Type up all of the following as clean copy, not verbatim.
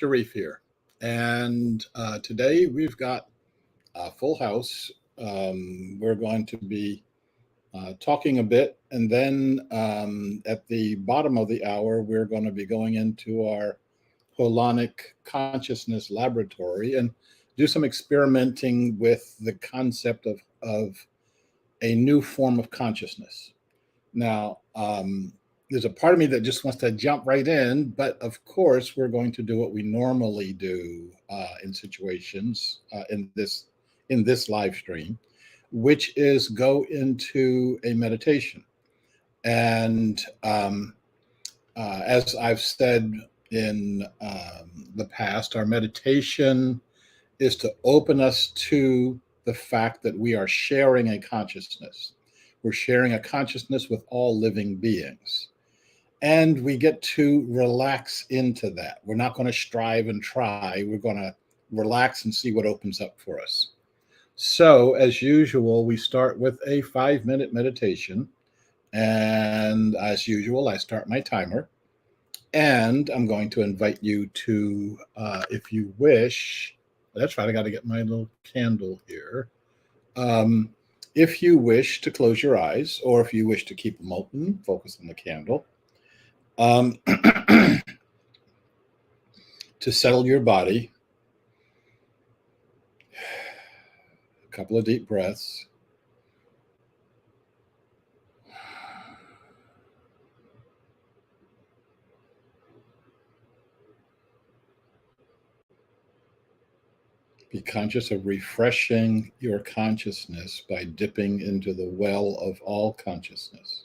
Sharif here, and today we've got a full house. We're going to be talking a bit, and then at the bottom of the hour, we're going to be going into our Holonic consciousness laboratory and do some experimenting with the concept of a new form of consciousness. Now, there's a part of me that just wants to jump right in, but of course, we're going to do what we normally do in situations in this live stream, which is go into a meditation. And as I've said in the past, our meditation is to open us to the fact that we are sharing a consciousness. We're sharing a consciousness with all living beings. And we get to relax into that. We're not going to strive and try. We're going to relax and see what opens up for us. So, as usual, we start with a 5-minute meditation. And as usual, I start my timer. And I'm going to invite you to, if you wish, that's right, I got to get my little candle here. If you wish to close your eyes, or if you wish to keep them open, focus on the candle. To settle your body, a couple of deep breaths. Be conscious of refreshing your consciousness by dipping into the well of all consciousness.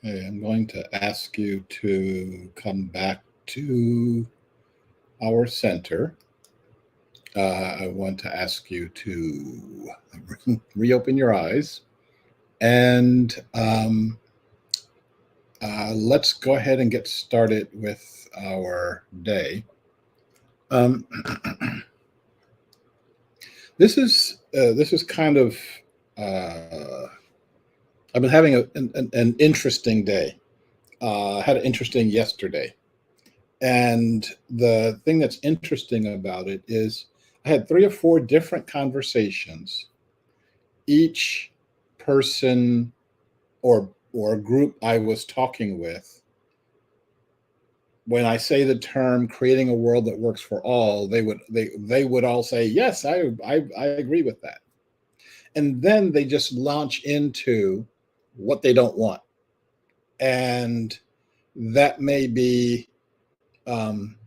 Okay, I'm going to ask you to come back to our center. I want to ask you to reopen your eyes, and let's go ahead and get started with our day. Um, this is kind of I've been having an interesting day. I had an interesting yesterday. And the thing that's interesting about it is I had 3 or 4 different conversations. Each person or group I was talking with, when I say the term creating a world that works for all, they would all say, yes, I agree with that. And then they just launch into what they don't want. And that may be um,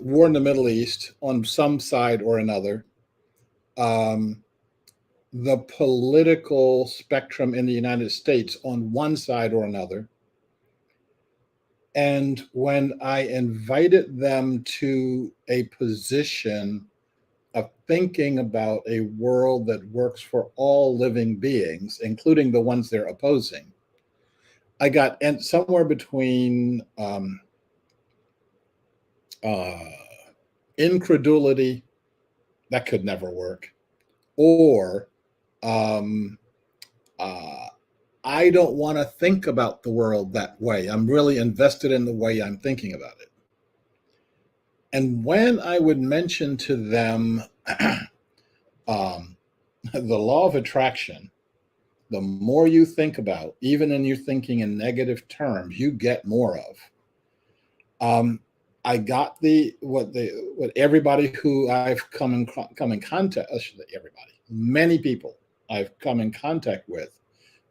war in the Middle East on some side or another, um, the political spectrum in the United States on one side or another. And when I invited them to a position of thinking about a world that works for all living beings, including the ones they're opposing, I got somewhere between uh, incredulity, that could never work, or um, uh, I don't want to think about the world that way. I'm really invested in the way I'm thinking about it. And when I would mention to them um, the law of attraction, the more you think about, even in your thinking in negative terms, you get more of. I got what everybody who I've come in contact, everybody, many people I've come in contact with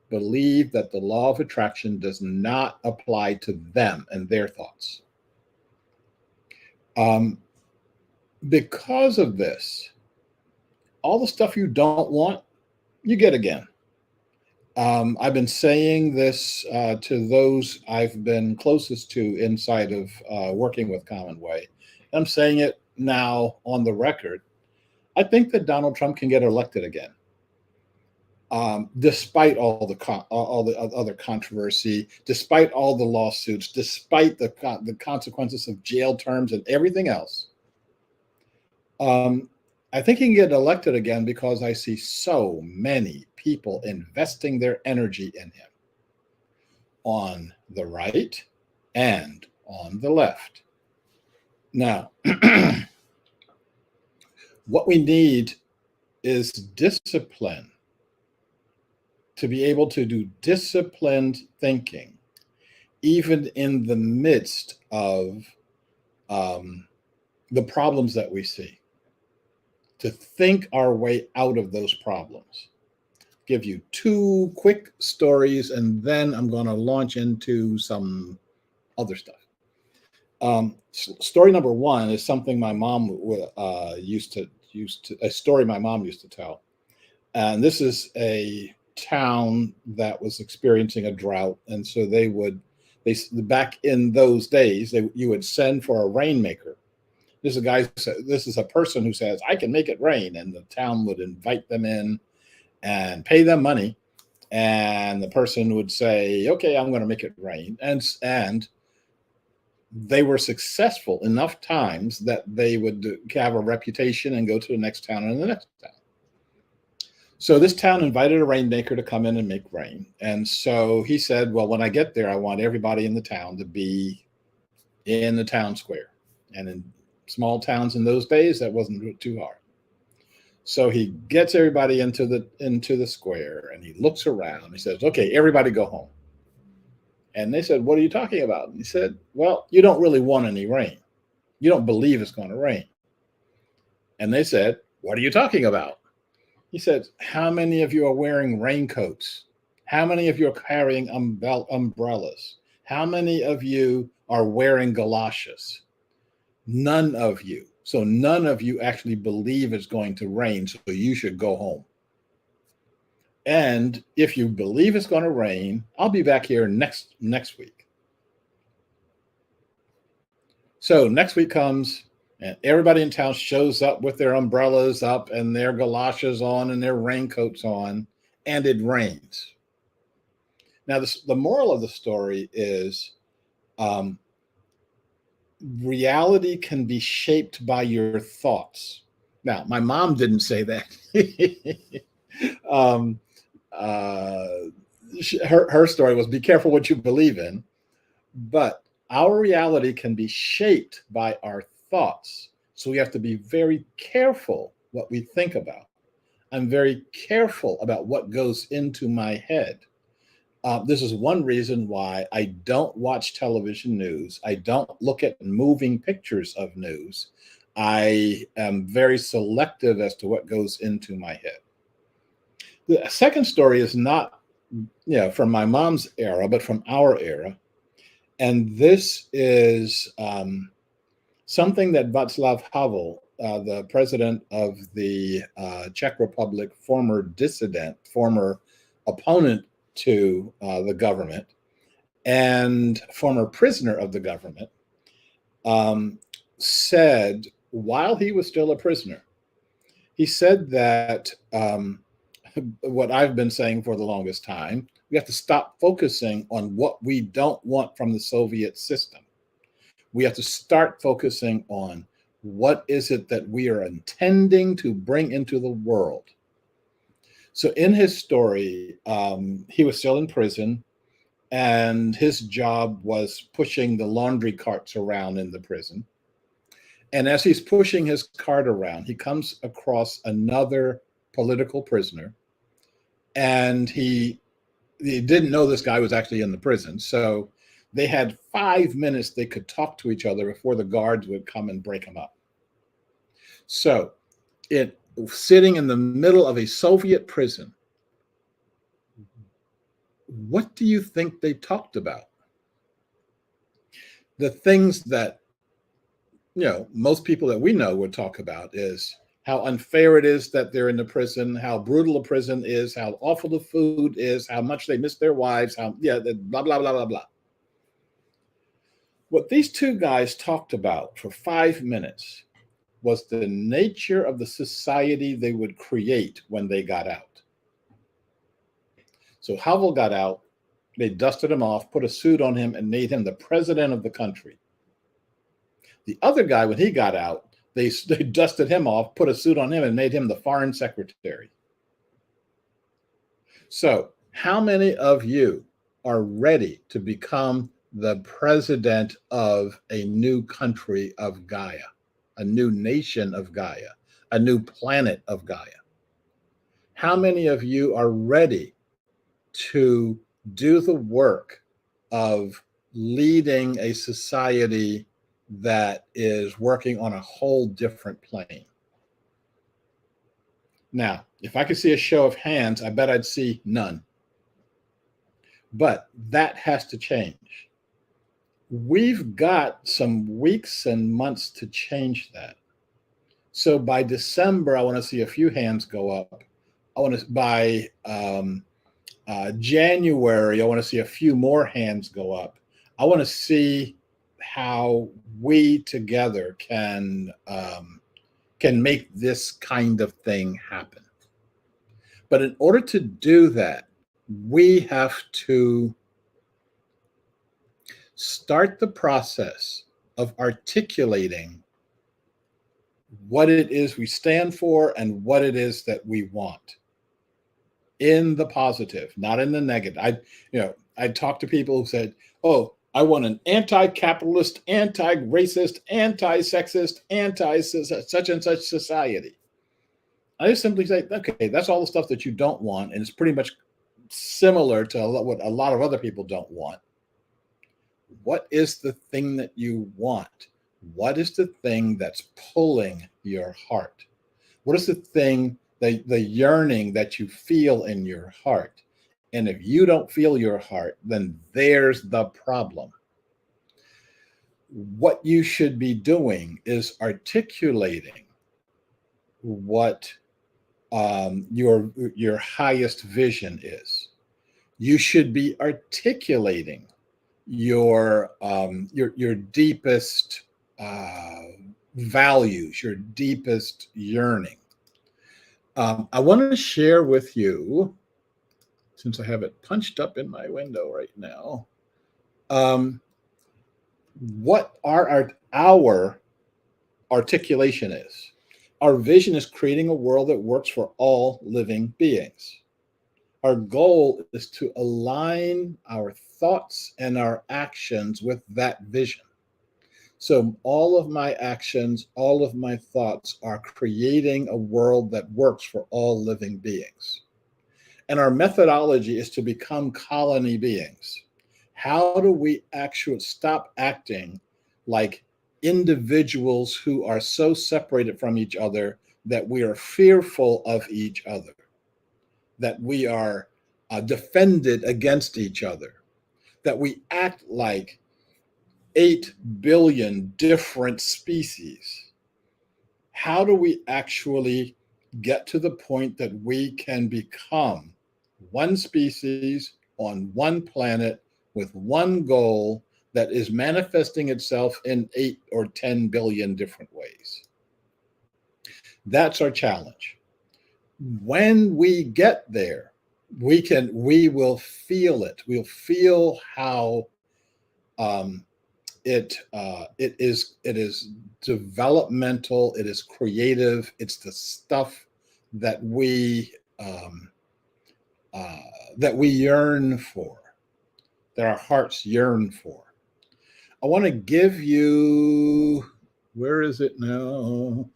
believe that the law of attraction does not apply to them and their thoughts. Um, because of this, all the stuff you don't want, you get again. I've been saying this to those I've been closest to inside of working with Common Way. I'm saying it now on the record. I think that Donald Trump can get elected again. Despite all the other controversy, despite all the lawsuits, despite the consequences of jail terms and everything else, I think he can get elected again because I see so many people investing their energy in him on the right and on the left. Now, what we need is discipline to be able to do disciplined thinking, even in the midst of the problems that we see, to think our way out of those problems. Give you 2 quick stories, and then I'm going to launch into some other stuff. Story number 1 is something my mom used to a story my mom used to tell, and this is a town that was experiencing a drought, and so they back in those days you would send for a rainmaker. This is a person who says, I can make it rain, and the town would invite them in and pay them money, and the person would say, okay, I'm going to make it rain, and they were successful enough times that they would have a reputation and go to the next town and the next town. So this town invited a rainmaker to come in and make rain. And so he said, well, when I get there, I want everybody in the town to be in the town square. And in small towns in those days, that wasn't too hard. So he gets everybody into the square, and he looks around. He says, okay, everybody go home. And they said, what are you talking about? And he said, well, you don't really want any rain. You don't believe it's going to rain. And they said, what are you talking about? He said, how many of you are wearing raincoats? How many of you are carrying umbrellas? How many of you are wearing galoshes? None of you. So none of you actually believe it's going to rain, so you should go home. And if you believe it's going to rain, I'll be back here next week. So next week comes, and everybody in town shows up with their umbrellas up and their galoshes on and their raincoats on, and it rains. Now, the moral of the story is um, reality can be shaped by your thoughts. Now, my mom didn't say that. um, uh, her story was, be careful what you believe in. But our reality can be shaped by our thoughts. So we have to be very careful what we think about. I'm very careful about what goes into my head. This is one reason why I don't watch television news. I don't look at moving pictures of news. I am very selective as to what goes into my head. The second story is not, from my mom's era, but from our era. And this is something that Václav Havel, the president of the Czech Republic, former dissident, former opponent to the government, and former prisoner of the government, said while he was still a prisoner. He said that what I've been saying for the longest time, we have to stop focusing on what we don't want from the Soviet system. We have to start focusing on what is it that we are intending to bring into the world. So in his story, he was still in prison, and his job was pushing the laundry carts around in the prison. And as he's pushing his cart around, he comes across another political prisoner, and he didn't know this guy was actually in the prison. So they had 5 minutes they could talk to each other before the guards would come and break him up. So sitting in the middle of a Soviet prison, what do you think they talked about? The things that, most people that we know would talk about is how unfair it is that they're in the prison, how brutal the prison is, how awful the food is, how much they miss their wives, blah, blah, blah, blah, blah. What these two guys talked about for 5 minutes was the nature of the society they would create when they got out. So Havel got out, they dusted him off, put a suit on him, and made him the president of the country. The other guy, when he got out, they dusted him off, put a suit on him, and made him the foreign secretary. So how many of you are ready to become the president of a new country of Gaia, a new nation of Gaia, a new planet of Gaia? How many of you are ready to do the work of leading a society that is working on a whole different plane? Now, if I could see a show of hands, I bet I'd see none. But that has to change. We've got some weeks and months to change that. So by December, I want to see a few hands go up. By January, I want to see a few more hands go up. I want to see how we together can make this kind of thing happen. But in order to do that, we have to start the process of articulating what it is we stand for and what it is that we want in the positive, not in the negative. I talk to people who said, "Oh, I want an anti-capitalist, anti-racist, anti-sexist, anti-such and such society." I just simply say, okay, that's all the stuff that you don't want, and it's pretty much similar to what a lot of other people don't want. What is the thing that you want? What is the thing that's pulling your heart? What is the thing, the yearning that you feel in your heart? And if you don't feel your heart, then there's the problem. What you should be doing is articulating what your highest vision is. You should be articulating your deepest uh, values, your deepest yearning. I want to share with you, since I have it punched up in my window right now, um, what our articulation is. Our vision is creating a world that works for all living beings. Our goal is to align our thoughts and our actions with that vision. So, all of my actions, all of my thoughts are creating a world that works for all living beings. And our methodology is to become colony beings. How do we actually stop acting like individuals who are so separated from each other that we are fearful of each other, that we are defended against each other, that we act like 8 billion different species? How do we actually get to the point that we can become one species on one planet with one goal that is manifesting itself in 8 or 10 billion different ways? That's our challenge. When we get there, we will feel it. We'll feel how it is developmental, it is creative, it's the stuff that um, uh, we yearn for, that our hearts yearn for. I want to give you, where is it now?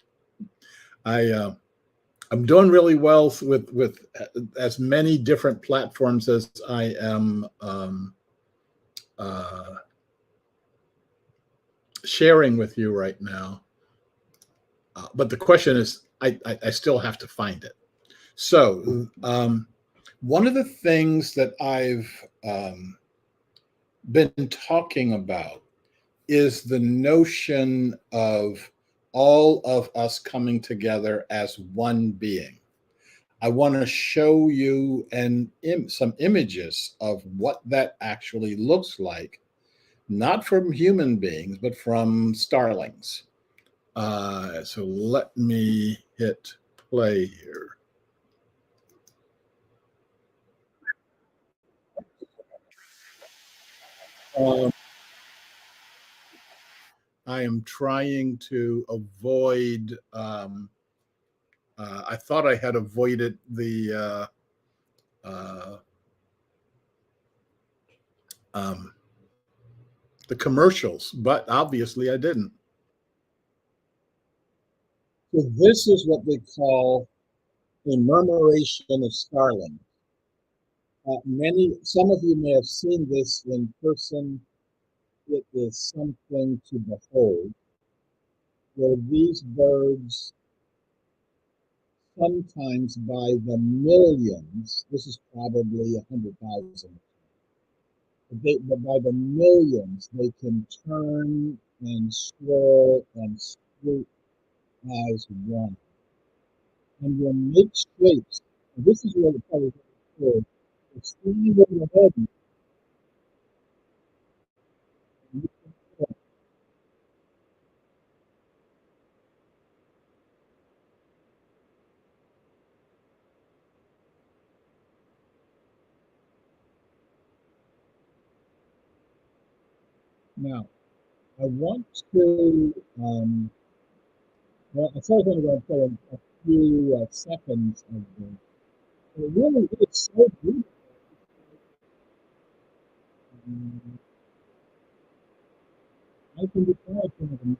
I'm doing really well with as many different platforms as I am uh, sharing with you right now. But the question is, I still have to find it. So, one of the things that I've been talking about is the notion of all of us coming together as one being. I want to show you some images of what that actually looks like, not from human beings, but from starlings. So let me hit play here. Um, I am trying to avoid. I thought I had avoided uh, um, the commercials, but obviously I didn't. So this is what they call a murmuration of starling. Some of you may have seen this in person. It is something to behold, where these birds, sometimes by the millions, this is probably 100,000, but by the millions, they can turn and swirl and swoop as one. And will make shapes. And this is where the color is. It's flying over the head. Now, I want to, well, I thought I was going to play a few seconds of this. It really is so beautiful. Um, I can describe some of them.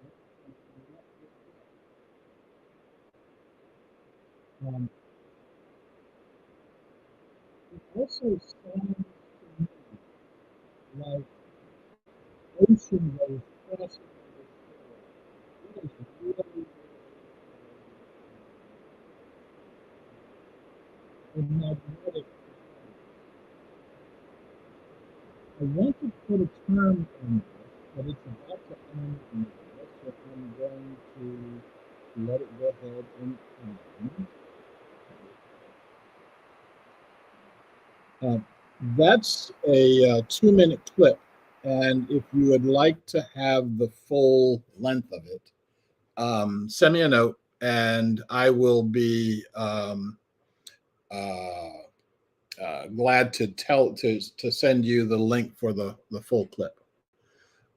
Um, it also sounds to me like ocean waves crashing over shore. It is really a magnetic. I want to put a term on this, but it's about to end in this, so I'm going to let it go ahead and end. Uh, that's a 2-minute clip. And if you would like to have the full length of it, send me a note and I will be uh, glad to send you the link for the full clip.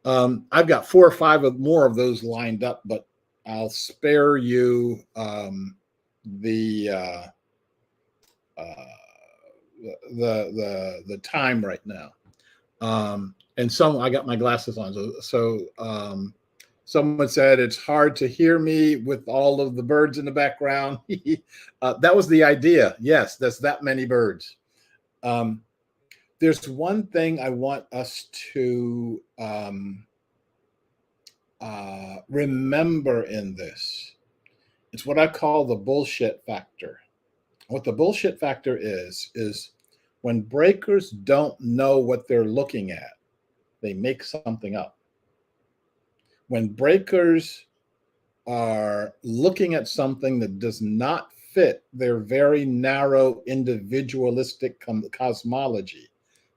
I've got 4 or 5 more of those lined up, but I'll spare you the uh, the time right now. And I got my glasses on, so someone said it's hard to hear me with all of the birds in the background. That was the idea. Yes, there's that many birds. Um, there's one thing I want us to remember in this. It's what I call the bullshit factor. What the bullshit factor is when breakers don't know what they're looking at, they make something up. When breakers are looking at something that does not fit their very narrow individualistic cosmology,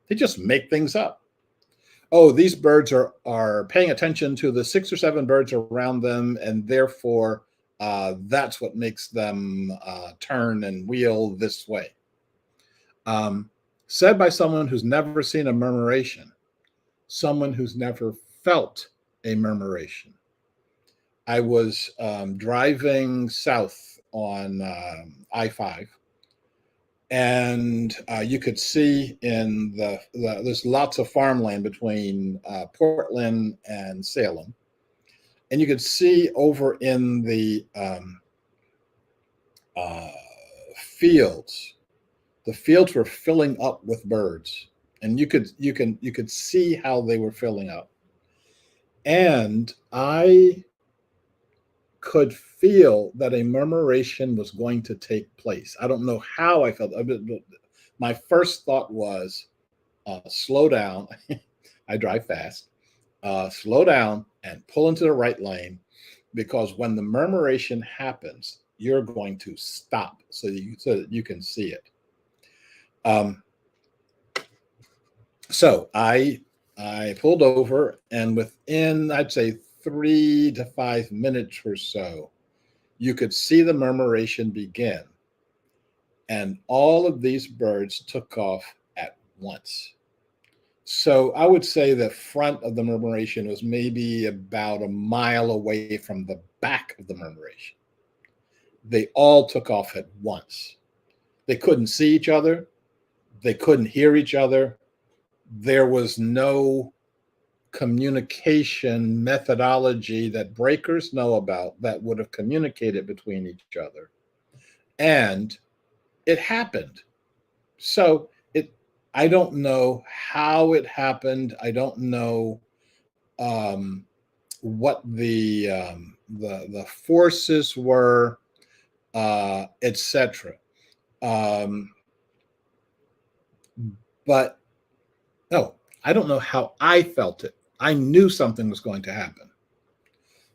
they just make things up. Oh, these birds are paying attention to the 6 or 7 birds around them, and therefore that's what makes them turn and wheel this way. Um, Said by someone who's never seen a murmuration, someone who's never felt a murmuration. I was driving south on I-5, and you could see in there's lots of farmland between Portland and Salem, and you could see over in the uh, fields. The fields were filling up with birds, and you could see how they were filling up, and I could feel that a murmuration was going to take place. I don't know how I felt. My first thought was, slow down. I drive fast. Slow down and pull into the right lane, because when the murmuration happens, you're going to stop so that you can see it. Um, so I pulled over, and within, I'd say, 3 to 5 minutes or so, you could see the murmuration begin, and all of these birds took off at once. So I would say the front of the murmuration was maybe about a mile away from the back of the murmuration. They all took off at once. They couldn't see each other. They couldn't hear each other. There was no communication methodology that breakers know about that would have communicated between each other. And it happened. So I don't know how it happened. I don't know um, what the forces were, etc. Um, but no, I don't know how I felt it. I knew something was going to happen.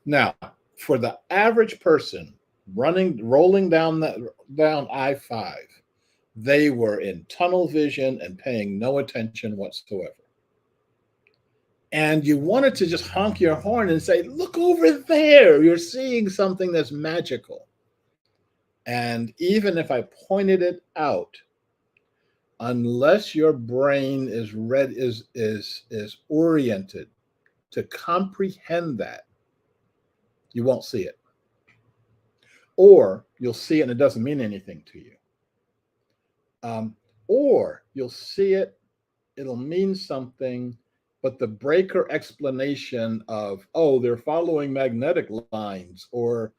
Now, for the average person rolling down I-5, they were in tunnel vision and paying no attention whatsoever. And you wanted to just honk your horn and say, look over there, you're seeing something that's magical. And even if I pointed it out, unless your brain is oriented to comprehend that, you won't see it. Or you'll see it and it doesn't mean anything to you. Or you'll see it, it'll mean something, but the breaker explanation of, oh, they're following magnetic lines, or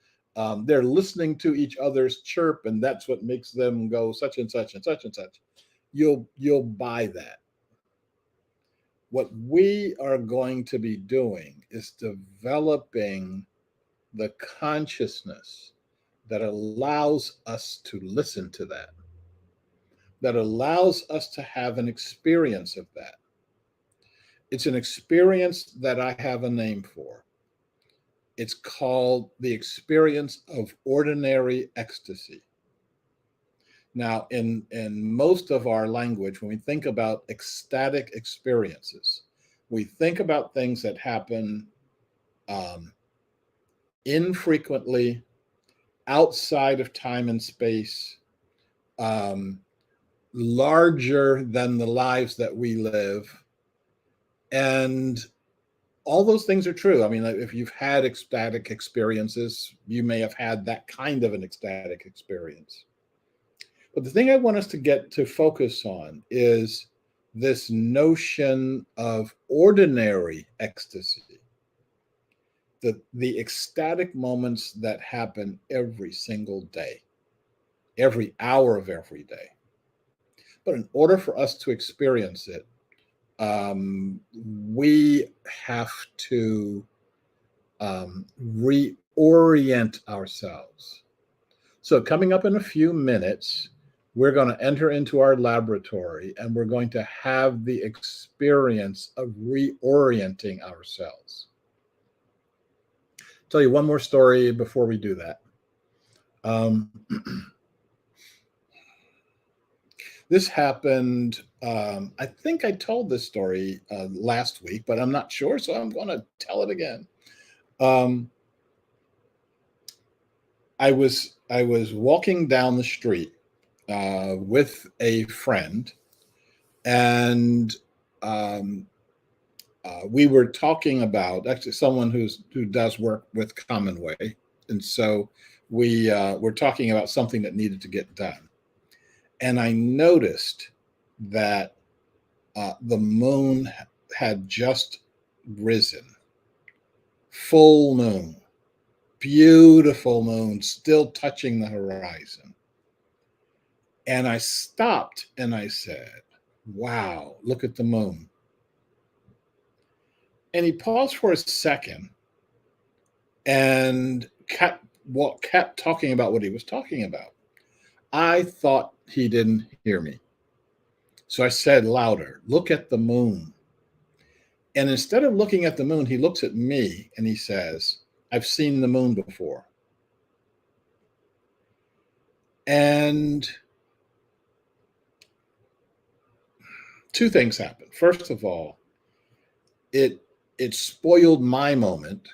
they're listening to each other's chirp, and that's what makes them go such and such and such and such. You'll buy that. What we are going to be doing is developing the consciousness that allows us to listen to that allows us to have an experience of that. It's an experience that I have a name for. It's called the experience of ordinary ecstasy. Now, in most of our language, when we think about ecstatic experiences, we think about things that happen um, infrequently, outside of time and space, um, larger than the lives that we live. And all those things are true. I mean, if you've had ecstatic experiences, you may have had that kind of an ecstatic experience. But the thing I want us to get to focus on is this notion of ordinary ecstasy, the ecstatic moments that happen every single day, every hour of every day. But in order for us to experience it, we have to reorient ourselves. So, coming up in a few minutes, we're going to enter into our laboratory and we're going to have the experience of reorienting ourselves. Tell you one more story before we do that. Um, this happened, I think I told this story last week, but I'm not sure, so I'm going to tell it again. Um, I was walking down the street with a friend, and um, we were talking about actually someone who does work with Commonway, and so we were talking about something that needed to get done. And I noticed that the moon had just risen, full moon, beautiful moon, still touching the horizon. And I stopped and I said, "Wow, look at the moon." And he paused for a second and kept talking about what he was talking about. I thought he didn't hear me. So I said louder, "Look at the moon." And instead of looking at the moon, he looks at me and he says, "I've seen the moon before." And two things happened. First of all, it it spoiled my moment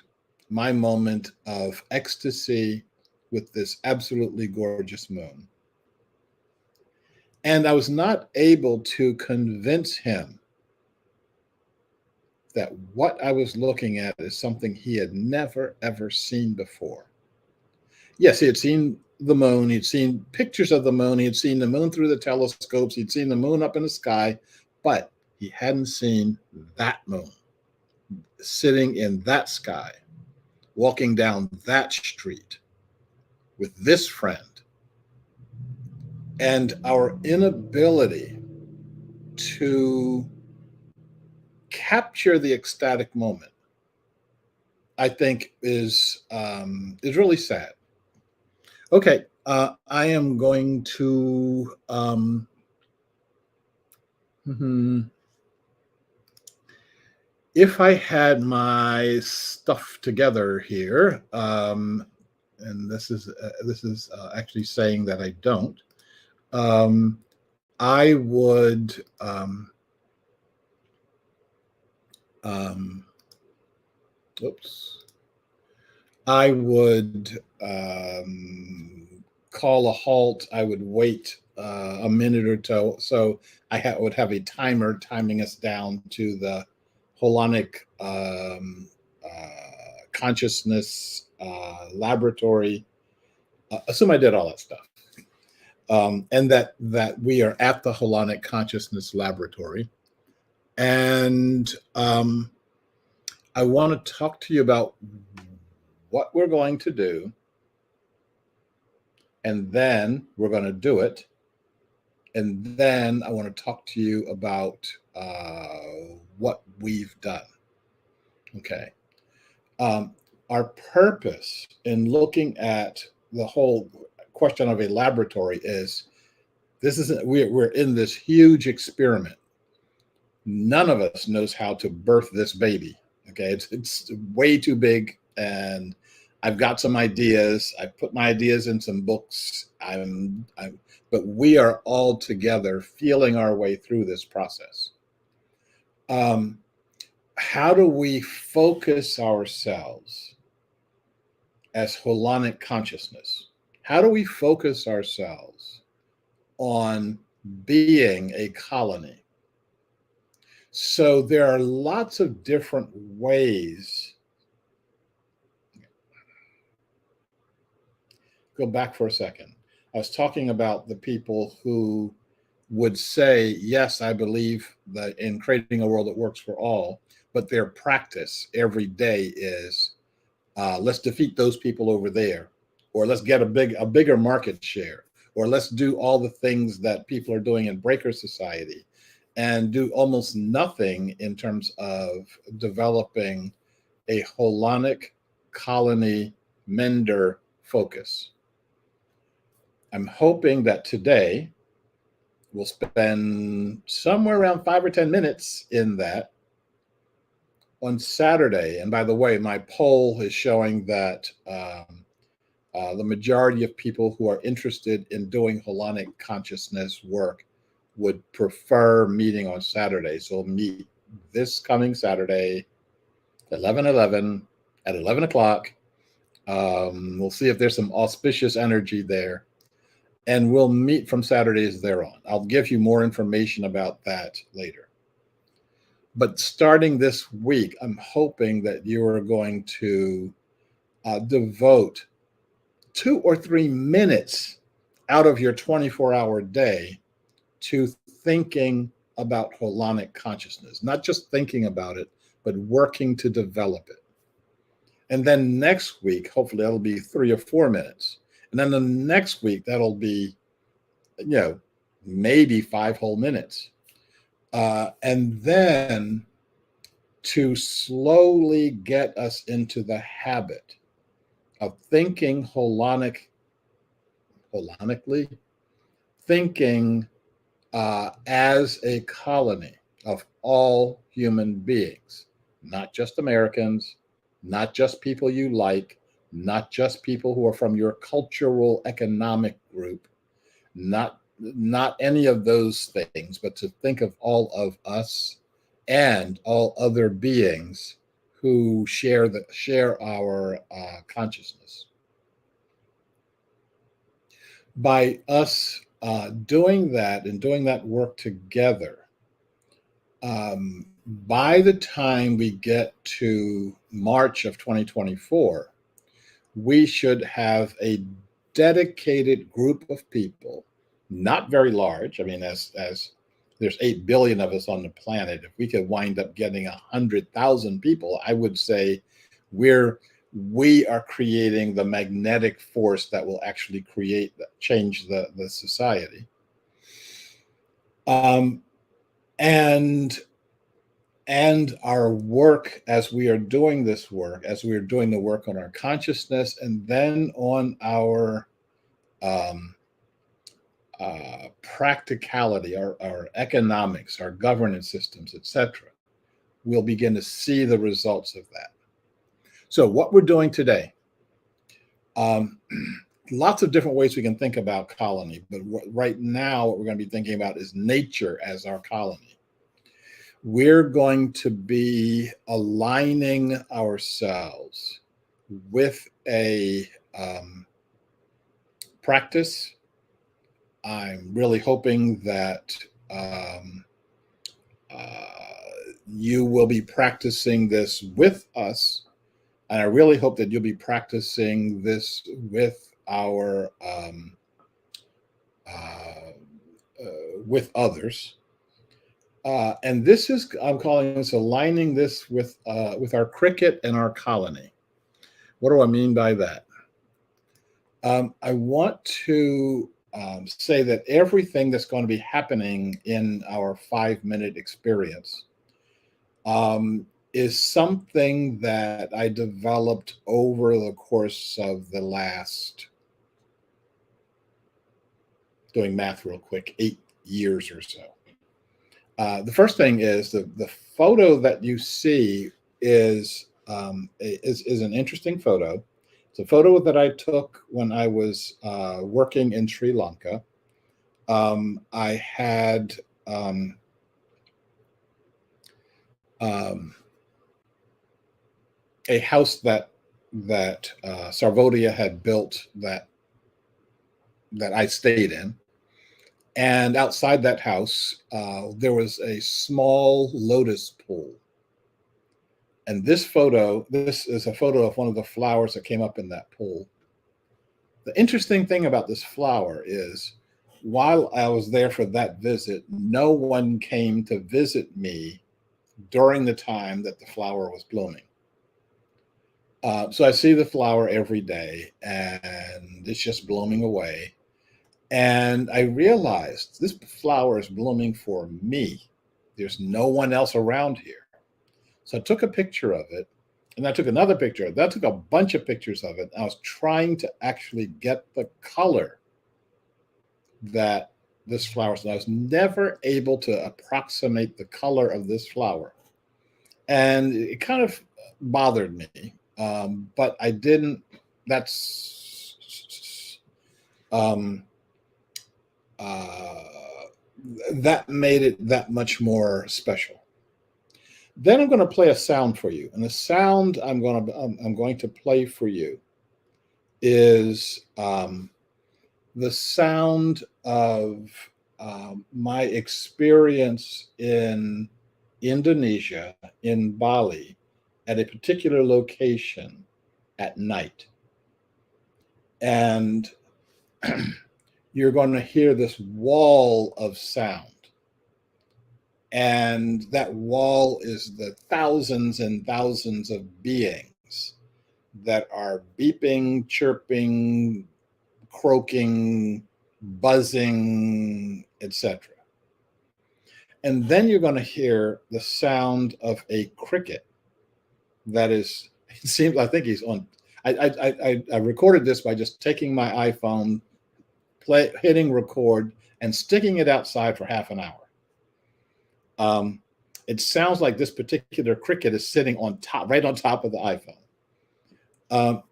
of ecstasy with this absolutely gorgeous moon. And I was not able to convince him that what I was looking at is something he had never, ever seen before. Yes, he had seen the moon, he'd seen pictures of the moon, he had seen the moon through the telescopes, he'd seen the moon up in the sky, but he hadn't seen that moon sitting in that sky, walking down that street with this friend. And our inability to capture the ecstatic moment, I think, is really sad. Okay, I am going to mhm. If I had my stuff together here, and this is actually saying that I don't. Um, I would um, oops. I would call a halt. I would wait a minute or two. So would have a timer timing us down to the Holonic consciousness laboratory. Assume I did all that stuff. And that we are at the Holonic consciousness laboratory. And I want to talk to you about what we're going to do, and then we're going to do it, and then I want to talk to you about what we've done. Okay. Our purpose in looking at the whole question of a laboratory is we're in this huge experiment. None of us knows how to birth this baby. Okay, it's way too big, and I've got some ideas. I put my ideas in some books. But we are all together feeling our way through this process. How do we focus ourselves as holonic consciousness? How do we focus ourselves on being a colony? So there are lots of different ways. Go back for a second. I was talking about the people who would say, yes, I believe that in creating a world that works for all, but their practice every day is let's defeat those people over there, or let's get a bigger market share, or let's do all the things that people are doing in breaker society, and do almost nothing in terms of developing a holonic colony mender focus. I'm hoping that today we'll spend somewhere around 5 or 10 minutes in that. On Saturday, and by the way, my poll is showing that the majority of people who are interested in doing holonic consciousness work would prefer meeting on Saturday. So we'll meet this coming Saturday, 11/11 at 11 o'clock. We'll see if there's some auspicious energy there. And we'll meet from Saturdays thereon. I'll give you more information about that later. But starting this week, I'm hoping that you are going to devote 2 or 3 minutes out of your 24-hour day to thinking about holonic consciousness, not just thinking about it, but working to develop it. And then next week, hopefully that'll be 3 or 4 minutes. And then the next week, that'll be, maybe 5 whole minutes. And then to slowly get us into the habit of thinking holonically, thinking as a colony of all human beings, not just Americans, not just people you like, not just people who are from your cultural economic group, not any of those things, but to think of all of us and all other beings who share our consciousness. By us doing that and doing that work together, by the time we get to March of 2024, we should have a dedicated group of people, not very large. I mean, as there's 8 billion of us on the planet, if we could wind up getting 100,000 people, I would say we are creating the magnetic force that will actually change the society. And our work, as we are doing this work, as we are doing the work on our consciousness and then on our practicality, our economics, our governance systems, etc., we'll begin to see the results of that. So what we're doing today, lots of different ways we can think about colony, but right now what we're going to be thinking about is nature as our colony. We're going to be aligning ourselves with a practice. I'm really hoping that you will be practicing this with us. And I really hope that you'll be practicing this with with others. And this is, I'm calling this aligning this with our cricket and our colony. What do I mean by that? I want to say that everything that's going to be happening in our 5-minute experience is something that I developed over the course of the last, doing math real quick, 8 years or so. The first thing is the photo that you see is an interesting photo. It's a photo that I took when I was working in Sri Lanka. I had um, a house that Sarvodia had built that I stayed in, and outside that house there was a small lotus pool. And this is a photo of one of the flowers that came up in that pool. The interesting thing about this flower is, while I was there for that visit, no one came to visit me during the time that the flower was blooming. So I see the flower every day and it's just blooming away. And I realized this flower is blooming for me. There's no one else around here. So I took a picture of it, and I took another picture of it. I took a bunch of pictures of it. I was trying to actually get the color that this flower, so I was never able to approximate the color of this flower. And it kind of bothered me. But I didn't, that's, um, uh, that made it that much more special. Then I'm going to play a sound for you, and the sound I'm going to play for you is the sound of my experience in Indonesia, in Bali, at a particular location at night. And you're going to hear this wall of sound. And that wall is the thousands and thousands of beings that are beeping, chirping, croaking, buzzing, etc. And then you're going to hear the sound of a cricket that is, it seems, I think he's on. I recorded this by just taking my iPhone, hitting record, and sticking it outside for half an hour. It sounds like this particular cricket is sitting on top, right on top of the iPhone.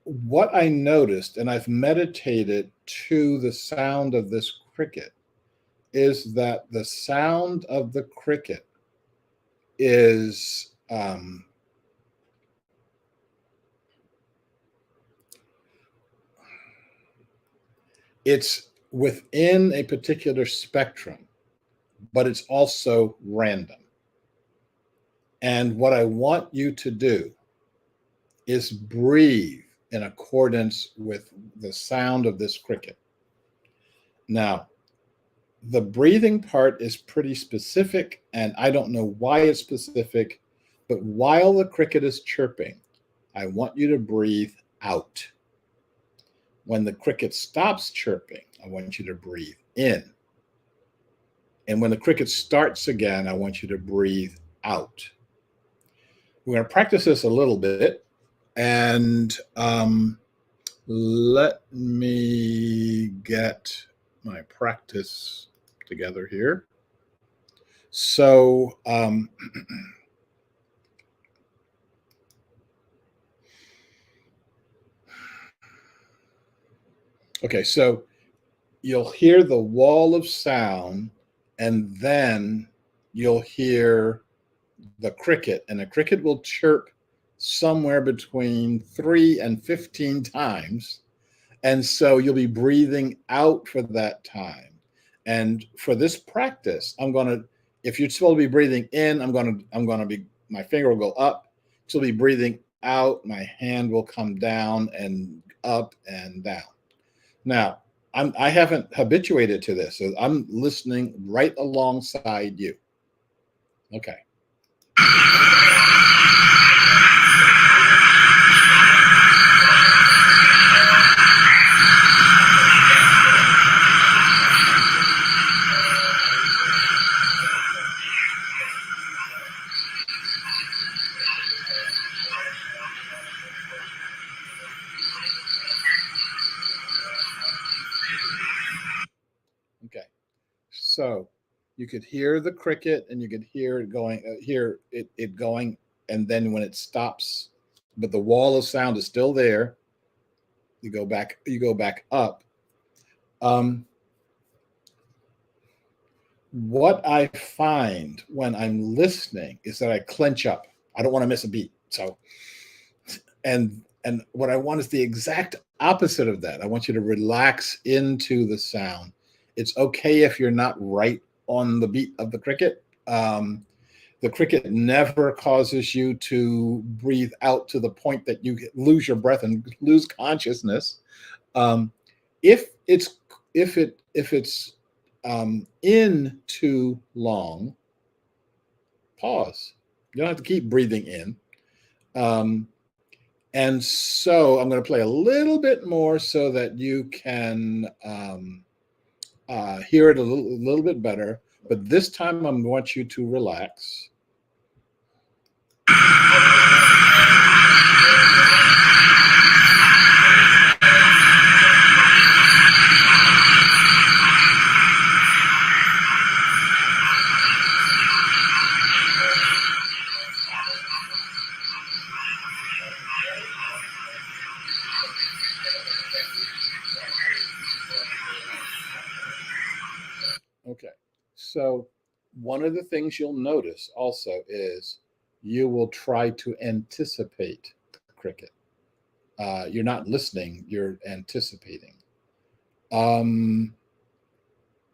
What I noticed, and I've meditated to the sound of this cricket, is that the sound of the cricket is it's within a particular spectrum, but it's also random. And what I want you to do is breathe in accordance with the sound of this cricket. Now, the breathing part is pretty specific, and I don't know why it's specific, but while the cricket is chirping, I want you to breathe out. When the cricket stops chirping, I want you to breathe in. And when the cricket starts again, I want you to breathe out. We're going to practice this a little bit. And let me get my practice together here. So okay, so you'll hear the wall of sound, and then you'll hear the cricket, and the cricket will chirp somewhere between 3 and 15 times. And so you'll be breathing out for that time. And for this practice, if you're supposed to be breathing in, my finger will go up. So I'll be breathing out, my hand will come down and up and down. Now, I haven't habituated to this, so I'm listening right alongside you. Okay. Okay. So you could hear the cricket, and you could hear it going, and then when it stops but the wall of sound is still there. You go back up. Um, what I find when I'm listening is that I clench up. I don't want to miss a beat. So, and what I want is the exact opposite of that. I want you to relax into the sound. It's okay if you're not right on the beat of the cricket. The cricket never causes you to breathe out to the point that you lose your breath and lose consciousness. Um, if it's if it's in too long, pause. You don't have to keep breathing in. Um, and so I'm going to play a little bit more so that you can hear it a little bit better. But this time, I want you to relax. Okay. So one of the things you'll notice also is you will try to anticipate the cricket. You're not listening, you're anticipating. Um,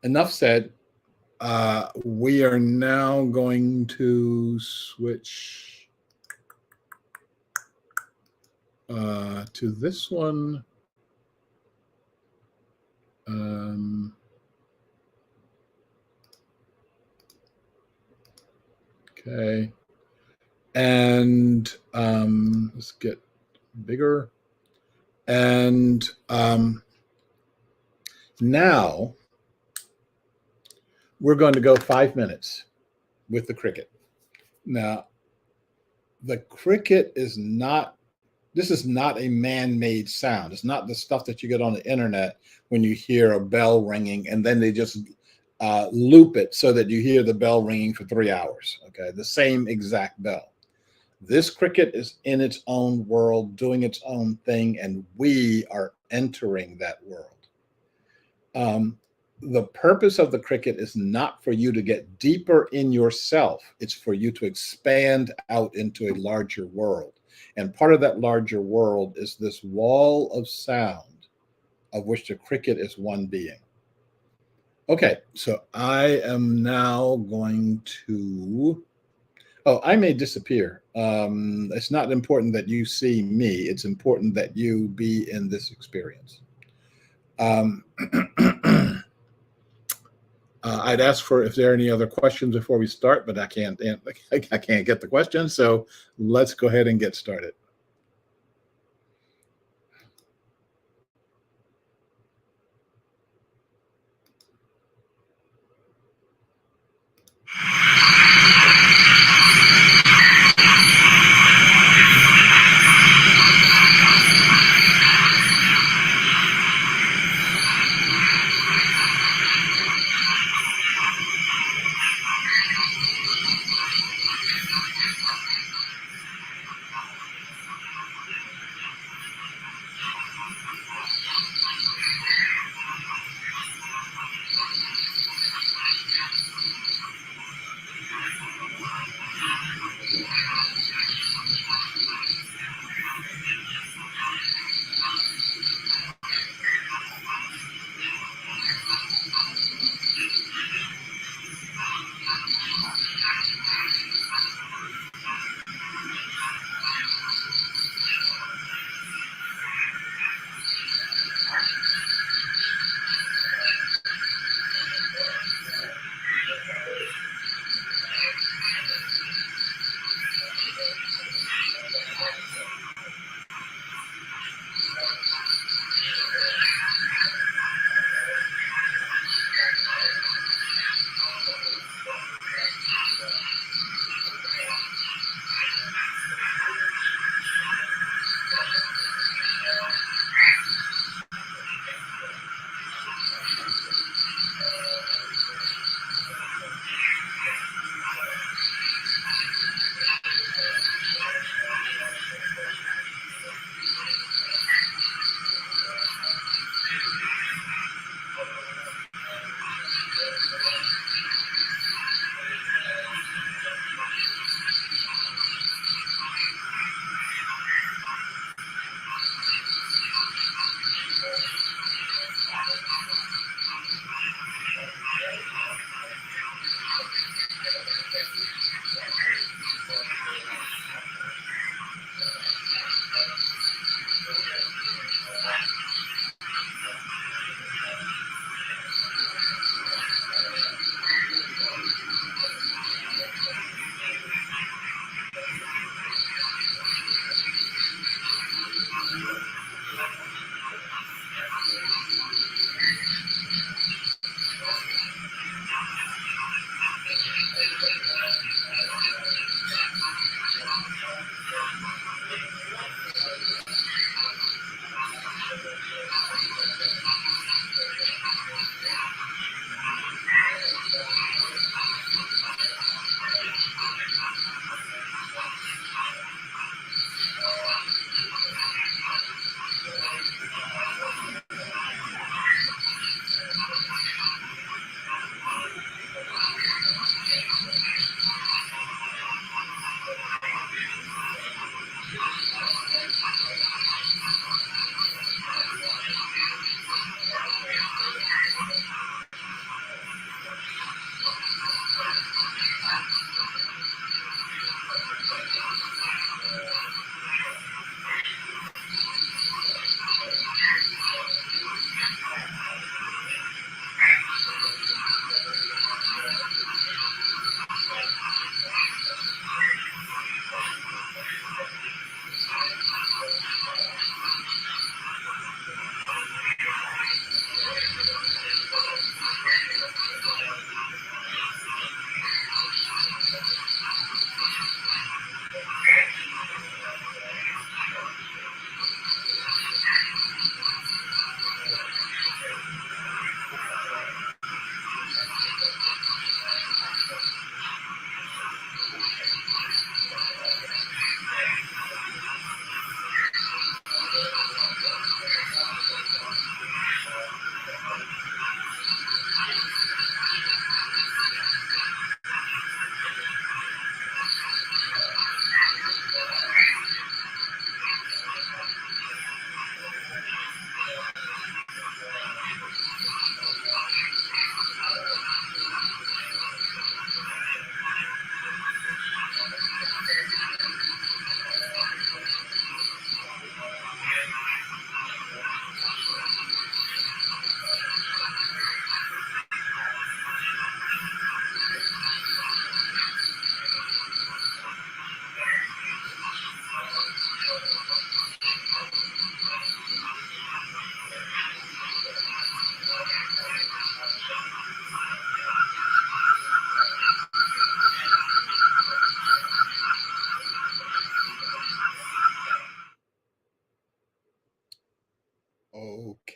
enough said. We are now going to switch to this one. Okay. And let's get bigger. And now we're going to go 5 minutes with the cricket. Now, the cricket is not, this is not a man-made sound. It's not the stuff that you get on the internet when you hear a bell ringing and then they just loop it so that you hear the bell ringing for 3 hours. Okay, the same exact bell. This cricket is in its own world, doing its own thing, and we are entering that world. The purpose of the cricket is not for you to get deeper in yourself. It's for you to expand out into a larger world. And part of that larger world is this wall of sound of which the cricket is one being. Okay, so I am now going to, oh, I may disappear. It's not important that you see me. It's important that you be in this experience. I'd ask for if there are any other questions before we start, but I can't get the questions. So let's go ahead and get started.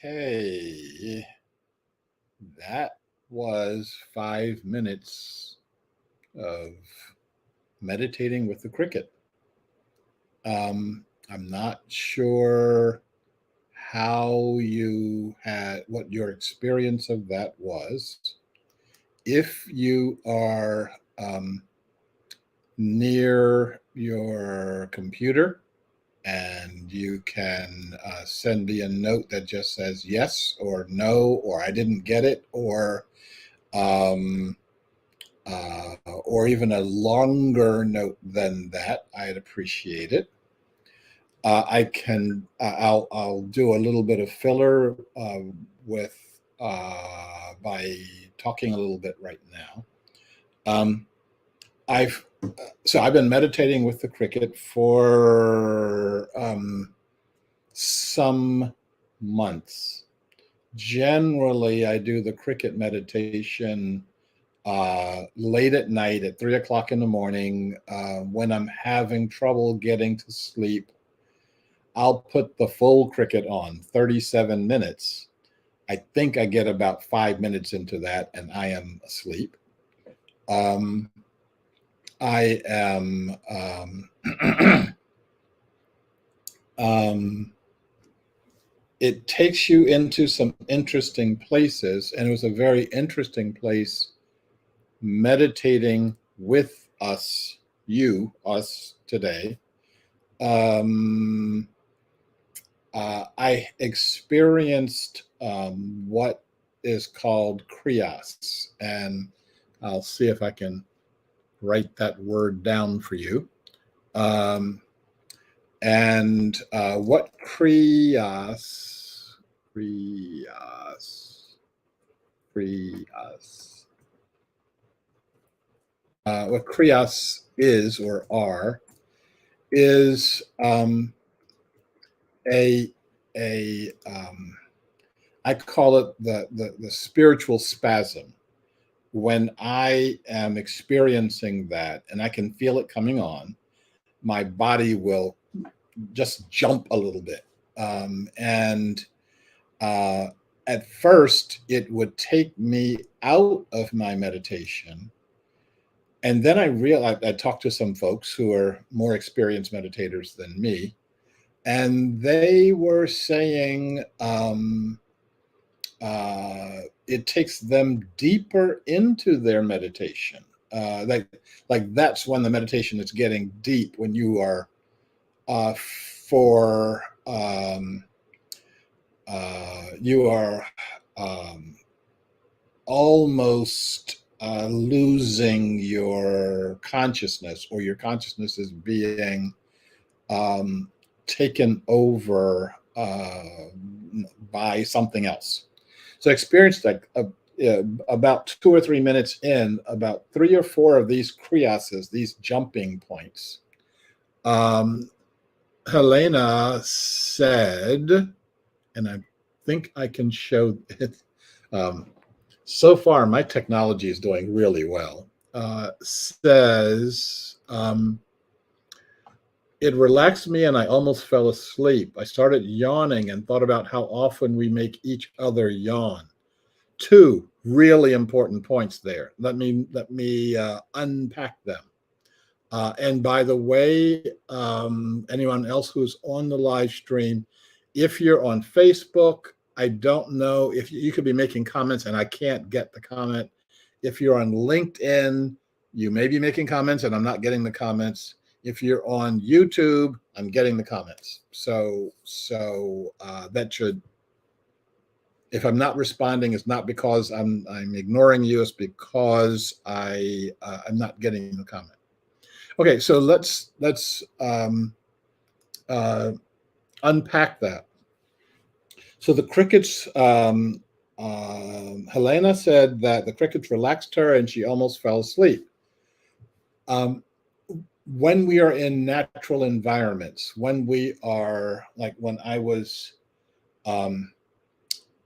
Okay, that was 5 minutes of meditating with the cricket. I'm not sure what your experience of that was. If you are near your computer and you can send me a note that just says yes or no, or I didn't get it, um, or even a longer note than that, I'd appreciate it. I'll do a little bit of filler with by talking a little bit right now. Um, I've I've been meditating with the cricket for some months. Generally, I do the cricket meditation late at night at 3 o'clock in the morning when I'm having trouble getting to sleep. I'll put the full cricket on, 37 minutes. I think I get about 5 minutes into that and I am asleep. Um, I am it takes you into some interesting places, and it was a very interesting place meditating with us today. Um, I experienced what is called krios, and I'll see if I can write that word down for you. Um, and what krios, krios, what krios is or are is a a I call it the spiritual spasm. When I am experiencing that and I can feel it coming on, my body will just jump a little bit. And uh, at first, it would take me out of my meditation. And then I realized I talked to some folks who are more experienced meditators than me, and they were saying it takes them deeper into their meditation. Like that's when the meditation is getting deep, when you are for you are almost losing your consciousness, or your consciousness is being taken over by something else. So I experienced like about 2 or 3 minutes in, about 3 or 4 of these kriases, these jumping points. Helena said, and I think I can show it. So far, my technology is doing really well. Says, it relaxed me and I almost fell asleep. I started yawning and thought about how often we make each other yawn. 2 really important points there. Let me unpack them. And by the way, anyone else who's on the live stream, if you're on Facebook, I don't know if you could be making comments and I can't get the comment. If you're on LinkedIn, you may be making comments and I'm not getting the comments. If you're on YouTube, I'm getting the comments. So that should, if I'm not responding, it's not because I'm ignoring you. It's because I'm not getting the comment. Okay, so let's unpack that. So the crickets, Helena said that the crickets relaxed her and she almost fell asleep. When we are in natural environments, when we are, like when I was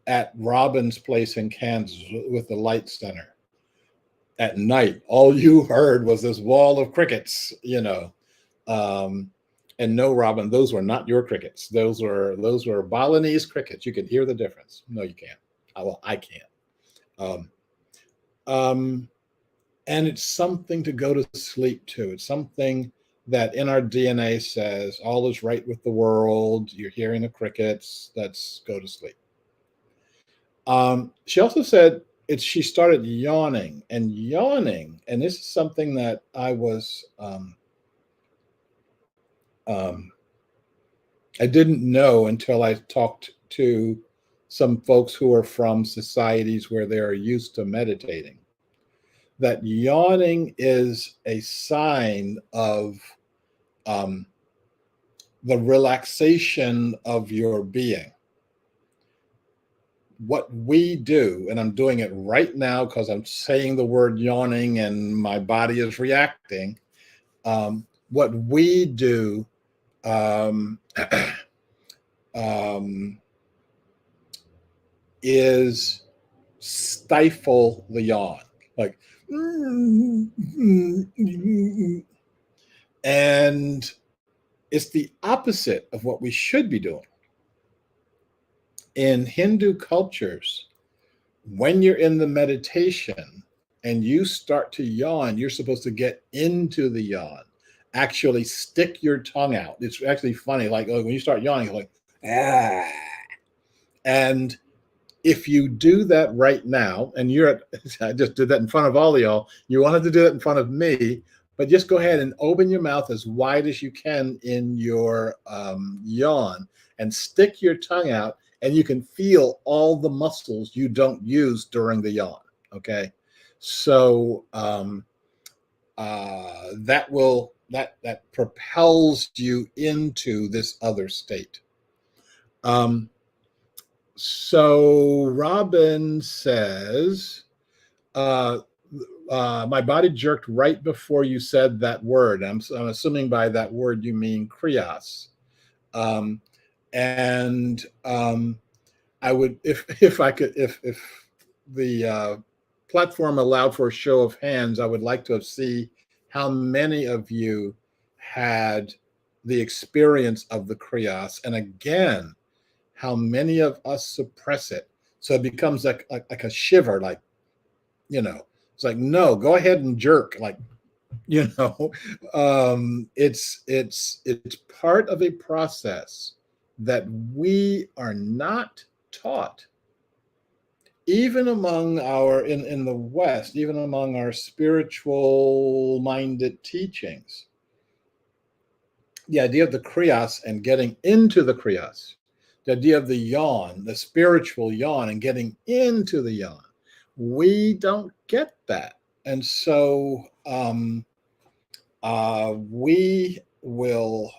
at Robin's place in Kansas with the Light Center, at night, all you heard was this wall of crickets, and no, Robin, those were not your crickets. Those were Balinese crickets. You can hear the difference. No, you can't. Well, I can't. And it's something to go to sleep to. It's something that in our DNA says all is right with the world. You're hearing the crickets. Let's go to sleep. She also said she started yawning, and this is something that I was I didn't know until I talked to some folks who are from societies where they're used to meditating, that yawning is a sign of the relaxation of your being. What we do, and I'm doing it right now because I'm saying the word yawning and my body is reacting. What we do is stifle the yawn, like, and it's the opposite of what we should be doing. In Hindu cultures, when you're in the meditation and you start to yawn, you're supposed to get into the yawn, actually stick your tongue out. It's actually funny, like when you start yawning, you're like, ah. And if you do that right now, and I just did that in front of all of y'all, you wanted to do it in front of me, but just go ahead and open your mouth as wide as you can in your yawn and stick your tongue out, and you can feel all the muscles you don't use during the yawn. Okay, so that propels you into this other state. Um, so Robin says, uh, my body jerked right before you said that word. I'm assuming by that word you mean krios. Um, and I would, if I could, if the platform allowed for a show of hands, I would like to see how many of you had the experience of the krios, and again, how many of us suppress it. So it becomes like a shiver, like, it's like, no, go ahead and jerk, like, you know, it's part of a process that we are not taught, even among our in the West, even among our spiritual minded teachings. The idea of the krios and getting into the krios, the idea of the yawn, the spiritual yawn, and getting into the yawn, we don't get that. And so we will,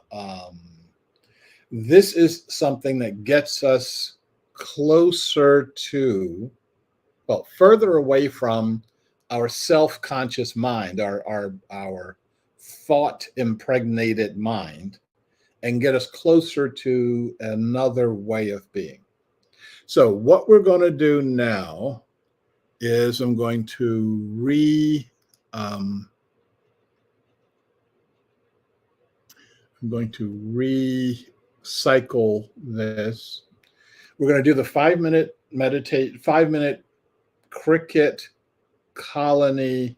this is something that gets us closer to, well, further away from our self-conscious mind, our thought impregnated mind, and get us closer to another way of being. So what we're going to do now is I'm going to recycle this. We're going to do the 5-minute cricket colony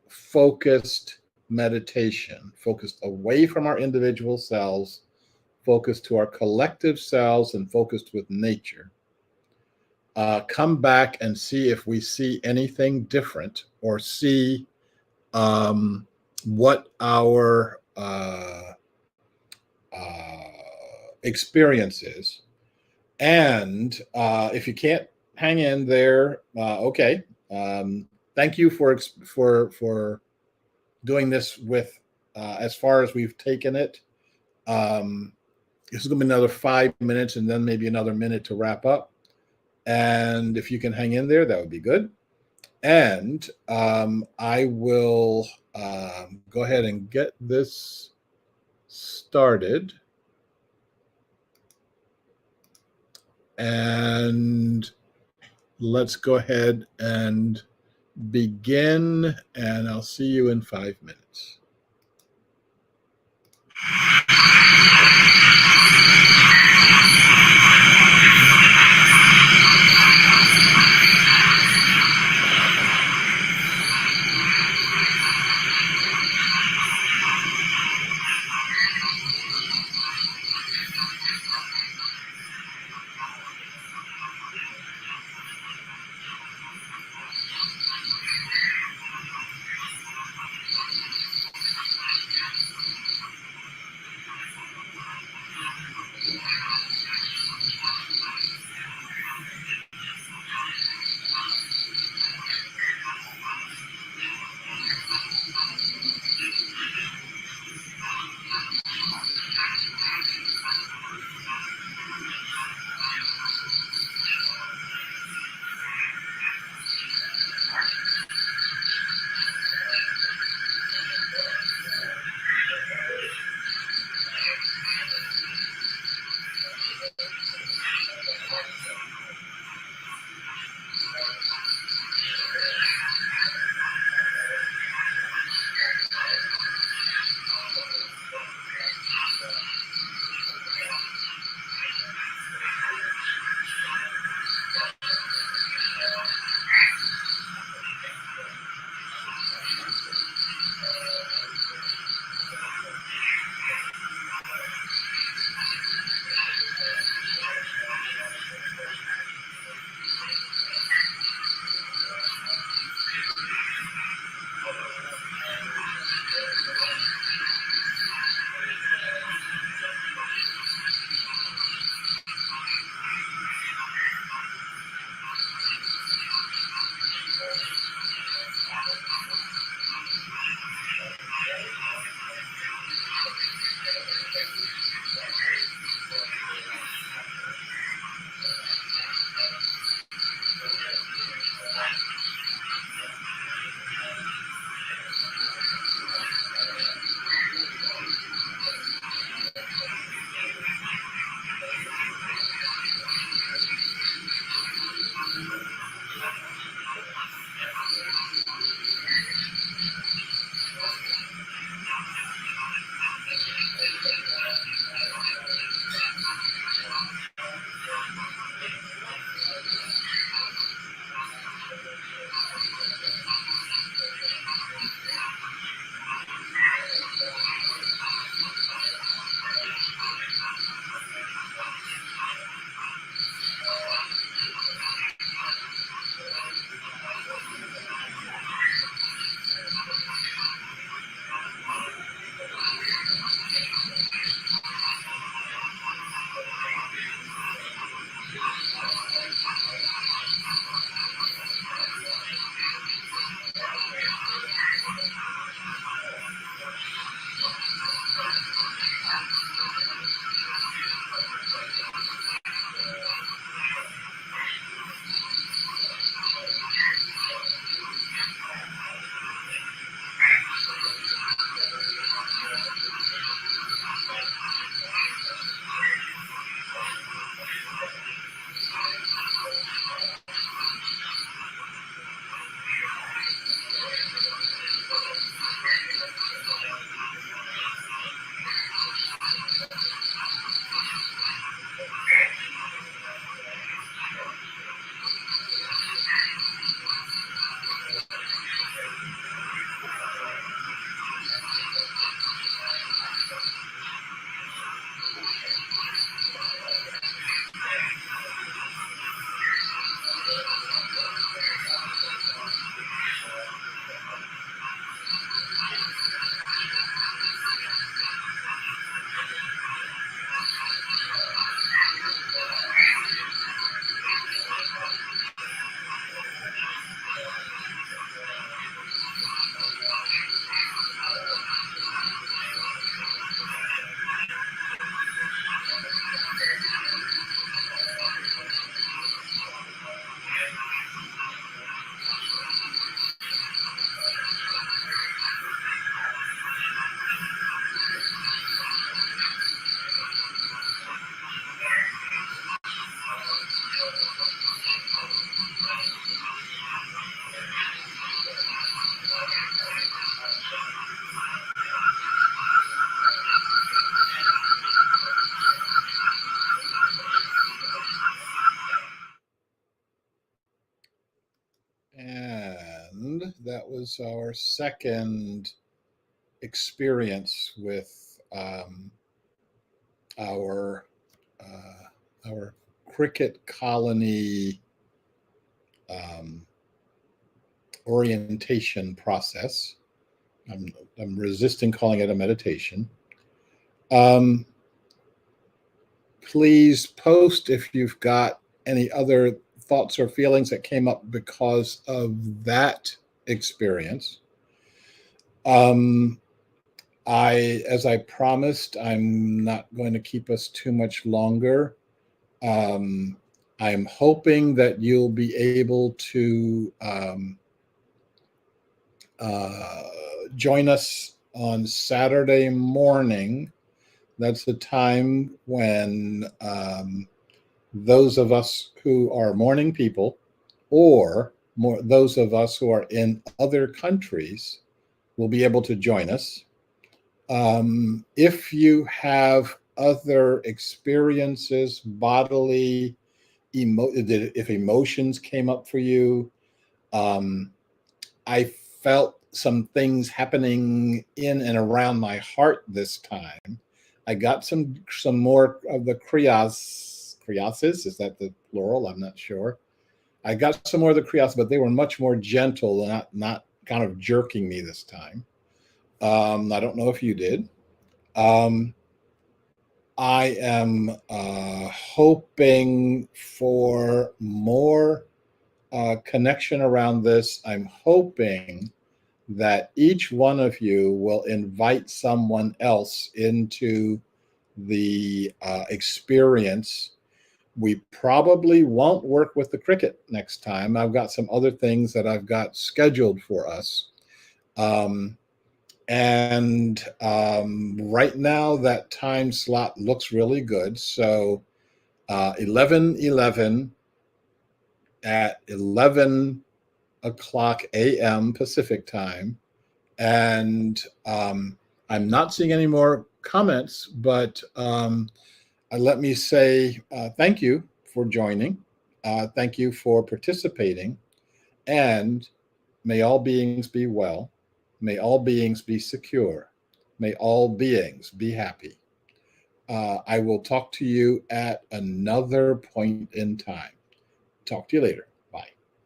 focused meditation, focused away from our individual selves, focused to our collective selves, and focused with nature. Come back and see if we see anything different, or see what our experience is. And if you can't hang in there, okay. Thank you for doing this with as far as we've taken it. This is going to be another 5 minutes, and then maybe another minute to wrap up. And if you can hang in there, that would be good. And I will go ahead and get this started. And let's go ahead and begin. And I'll see you in 5 minutes. And that was our second experience with our our cricket colony um, orientation process. I'm resisting calling it a meditation. Um, Please post if you've got any other thoughts or feelings that came up because of that experience. As I promised, I'm not going to keep us too much longer. I'm hoping that you'll be able to join us on Saturday morning. That's the time when those of us who are morning people, or those of us who are in other countries, will be able to join us. If you have other experiences, bodily, if emotions came up for you, I felt some things happening in and around my heart this time. I got some more of the kriases. Is that the plural? I'm not sure. I got some more of the kriases, but they were much more gentle, not kind of jerking me this time. I don't know if you did. I am hoping for more connection around this. I'm hoping that each one of you will invite someone else into the experience. We probably won't work with the cricket next time. I've got some other things that I've got scheduled for us. Right now, that time slot looks really good. So 11:11 at 11 o'clock a.m. Pacific time. And I'm not seeing any more comments, but let me say thank you for joining. Thank you for participating. And may all beings be well. May all beings be secure. May all beings be happy. I will talk to you at another point in time. Talk to you later.